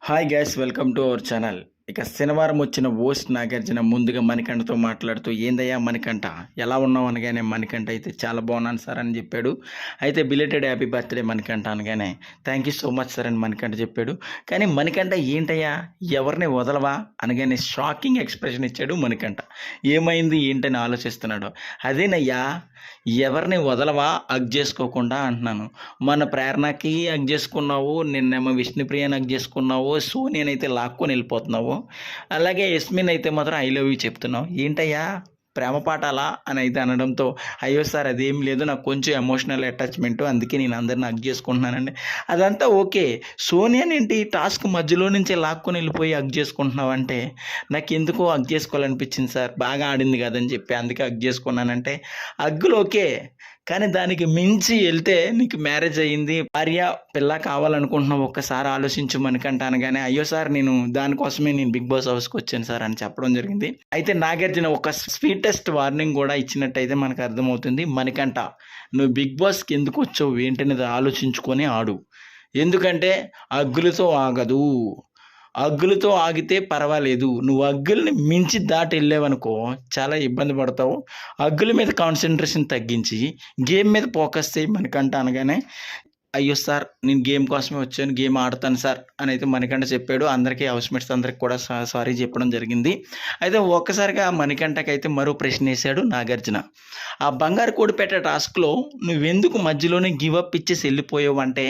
Hi guys, welcome to our channel. ఇక శనివారం వచ్చిన ఓస్ట్ నాగార్జున ముందుగా మణికంఠతో మాట్లాడుతూ, ఏందయ్యా మణికంఠ, ఎలా ఉన్నావు అనగానే మణికంఠ అయితే చాలా బాగున్నాను సార్ అని చెప్పాడు. అయితే బిలేటెడ్ హ్యాపీ బర్త్డే మణికంఠ అనగానే thank you so much sir అని మణికంఠ చెప్పాడు. కానీ మణికంఠ ఏంటయ్యా ఎవరిని వదలవా అనగానే షాకింగ్ ఎక్స్ప్రెషన్ ఇచ్చాడు మణికంఠ. ఏమైంది ఏంటని ఆలోచిస్తున్నాడు. అదేనయ్యా, ఎవరిని వదలవా హగ్ చేసుకోకుండా అంటున్నాను. మన ప్రేరణకి హగ్ చేసుకున్నావు, నిన్నేమో విష్ణుప్రియని హగ్ చేసుకున్నావు, సోనియానైతే లాక్కొని వెళ్ళిపోతున్నావు, అలాగే యస్మిన్ అయితే మాత్రం ఐ లవ్ యూ చెప్తున్నావు. ఏంటయ్యా ప్రేమ పాఠాలా అని అయితే అనడంతో, అయ్యో సార్ అదేం లేదు, నాకు కొంచెం ఎమోషనల్ అటాచ్మెంట్, అందుకే నేను అందరిని హగ్ చేసుకుంటున్నానండి. అదంతా ఓకే, సోనియాని ఏంటి టాస్క్ మధ్యలో నుంచే లాక్కొని వెళ్ళిపోయి హగ్ చేసుకుంటున్నావు అంటే, నాకు ఎందుకో హగ్ చేసుకోవాలనిపించింది సార్, బాగా ఆడింది కదని చెప్పి అందుకే హగ్ చేసుకున్నానంటే, హగ్గులు ఓకే, కానీ దానికి మించి వెళ్తే నీకు మ్యారేజ్ అయ్యింది, భార్య పిల్ల కావాలనుకుంటున్నావు, ఒక్కసారి ఆలోచించు మణికంఠ అనగానే, అయ్యో సార్ నేను దానికోసమే నేను బిగ్ బాస్ హౌస్కి వచ్చాను సార్ అని చెప్పడం జరిగింది. అయితే నాగార్జున ఒక స్వీటెస్ట్ వార్నింగ్ కూడా ఇచ్చినట్టయితే మనకు అర్థమవుతుంది. మణికంఠ, నువ్వు బిగ్ బాస్కి ఎందుకు వచ్చావు ఏంటనేది ఆలోచించుకొని ఆడు, ఎందుకంటే అగ్గులతో ఆగదు. అగ్గులతో ఆగితే పర్వాలేదు, నువ్వు అగ్గుల్ని మించి దాటి వెళ్ళావనుకో చాలా ఇబ్బంది పడతావు. అగ్గుల మీద కాన్సన్ట్రేషన్ తగ్గించి గేమ్ మీద ఫోకస్ చేయి మణికంఠ అనగానే, అయ్యో సార్ నేను గేమ్ కోసమే వచ్చాను, గేమ్ ఆడతాను సార్ అని అయితే మణికంఠ చెప్పాడు. అందరికీ హౌస్మేట్స్ అందరికి కూడా సారీ చెప్పడం జరిగింది. అయితే ఒక్కసారిగా మణికంఠకి అయితే మరో ప్రశ్న వేశాడు నాగార్జున. ఆ బంగారు కోడిపేట టాస్క్లో నువ్వెందుకు మధ్యలోనే గివ్ అప్ ఇచ్చేసి వెళ్ళిపోయావు అంటే,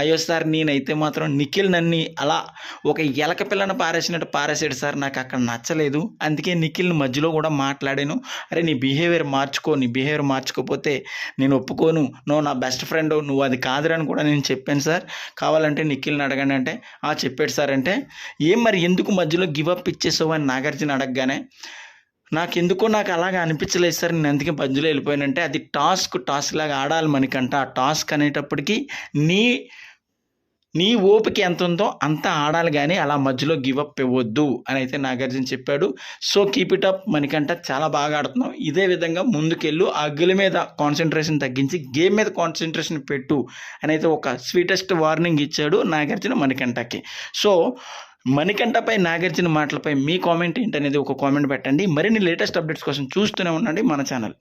అయ్యో సార్ నేనైతే మాత్రం నిఖిల్ నన్ను అలా ఒక ఎలక పిల్లను పారేసినట్టు పారేసాడు సార్, నాకు అక్కడ నచ్చలేదు, అందుకే నిఖిల్ని మధ్యలో కూడా మాట్లాడాను. అరే నీ బిహేవియర్ మార్చుకో, నీ బిహేవియర్ మార్చుకోకపోతే నేను ఒప్పుకోను, నువ్వు నా బెస్ట్ ఫ్రెండ్, నువ్వు అది కాదురా అని కూడా నేను చెప్పాను సార్, కావాలంటే నిఖిల్ని అడగండి అంటే, చెప్పాడు సార్ అంటే, ఏం మరి ఎందుకు మధ్యలో గివ్ అప్ ఇచ్చేసావు అని నాగార్జున అడగగానే, నాకు అలాగా అనిపించలేదు సార్, నేను అందుకే మధ్యలో వెళ్ళిపోయానంటే, అది టాస్క్ లాగా ఆడాలి మనకంట. ఆ టాస్క్ అనేటప్పటికీ నీ ఓపిక ఎంత ఉందో అంత ఆడాలి, కానీ అలా మధ్యలో గివ్ అప్ ఇవ్వద్దు అని అయితే నాగార్జున చెప్పాడు. So keep it up Manikanta, చాలా బాగా ఆడుతున్నావు, ఇదే విధంగా ముందుకెళ్ళు, అగ్గుల మీద కాన్సన్ట్రేషన్ తగ్గించి గేమ్ మీద కాన్సన్ట్రేషన్ పెట్టు అని అయితే ఒక స్వీటెస్ట్ వార్నింగ్ ఇచ్చాడు నాగార్జున మణికంఠకి. సో మణికంఠపై నాగార్జున మాటలపై మీ కామెంట్ ఏంటనేది ఒక కామెంట్ పెట్టండి. మరిన్ని లేటెస్ట్ అప్డేట్స్ కోసం చూస్తూనే ఉండండి మన ఛానల్.